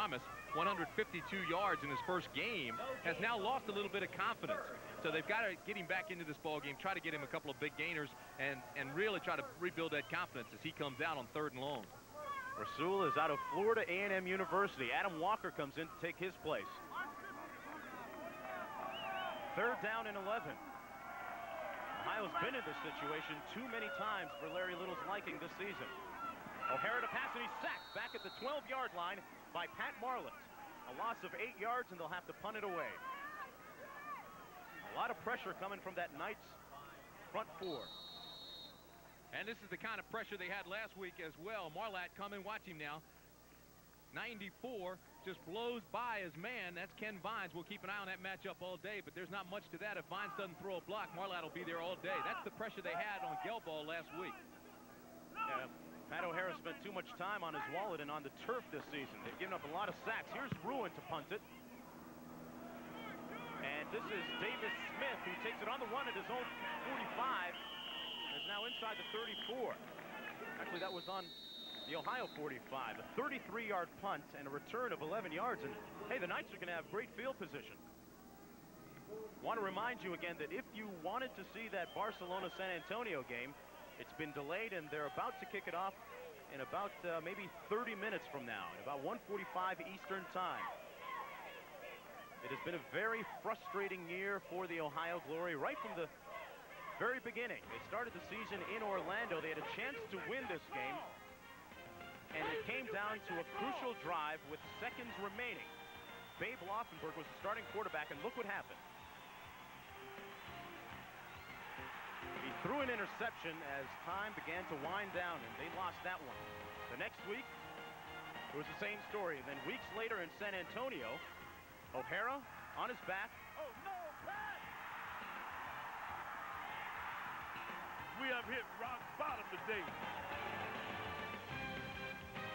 Thomas, 152 yards in his first game, has now lost a little bit of confidence. So they've got to get him back into this ball game, try to get him a couple of big gainers, and really try to rebuild that confidence as he comes out on 3rd and long. Rasul is out of Florida A&M University. Adam Walker comes in to take his place. 3rd down and 11. Ohio's been in this situation too many times for Larry Little's liking this season. O'Hara to pass, and he's sacked back at the 12-yard line by Pat Marlett. A loss of 8 yards, and they'll have to punt it away. A lot of pressure coming from that Knights front 4. And this is the kind of pressure they had last week as well. Marlatt coming, watch him now. 94 just blows by his man. That's Ken Vines. We'll keep an eye on that matchup all day, but there's not much to that. If Vines doesn't throw a block, Marlatt will be there all day. That's the pressure they had on Gelball last week. Yeah, Pat O'Hara spent too much time on his wallet and on the turf this season. They've given up a lot of sacks. Here's Ruin to punt it. And this is Davis Smith, who takes it on the run at his own 45. Is now inside the 34. Actually, that was on the Ohio 45. A 33-yard punt and a return of 11 yards. And, hey, the Knights are going to have great field position. Want to remind you again that if you wanted to see that Barcelona-San Antonio game, it's been delayed, and they're about to kick it off in about maybe 30 minutes from now, at about 1:45 Eastern time. It has been a very frustrating year for the Ohio Glory right from the very beginning. They started the season in Orlando. They had a chance to win this game, and it came down to a crucial drive with seconds remaining. Babe Laufenberg was the starting quarterback, and look what happened. He threw an interception as time began to wind down, and they lost that one. The next week, it was the same story. And then weeks later in San Antonio, O'Hara on his back. Oh, no, Pat! We have hit rock bottom today.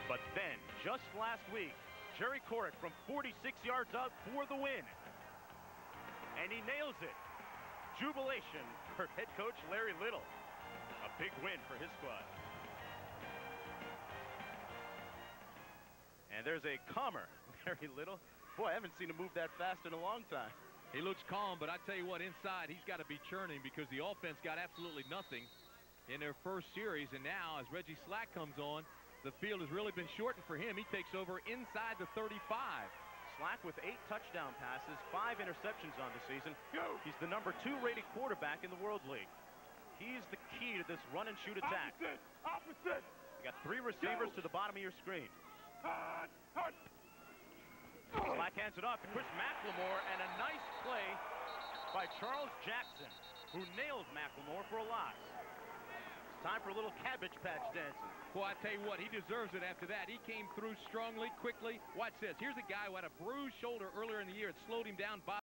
But then, just last week, Jerry Corrick from 46 yards out for the win. And he nails it. Jubilation for head coach Larry Little. A big win for his squad. And there's a calmer Larry Little. Boy, I haven't seen him move that fast in a long time. He looks calm, but I tell you what, inside, he's got to be churning because the offense got absolutely nothing in their first series. And now, as Reggie Slack comes on, the field has really been shortened for him. He takes over inside the 35. Slack with 8 touchdown passes, 5 interceptions on the season. He's the #2 rated quarterback in the World League. He's the key to this run and shoot attack. Opposite. You got 3 receivers to the bottom of your screen. Slack hands it off to Chris McLemore, and a nice play by Charles Jackson, who nailed McLemore for a loss. It's time for a little Cabbage Patch dancing. Boy, I tell you what, he deserves it after that. He came through strongly, quickly. Watch this. Here's a guy who had a bruised shoulder earlier in the year. It slowed him down.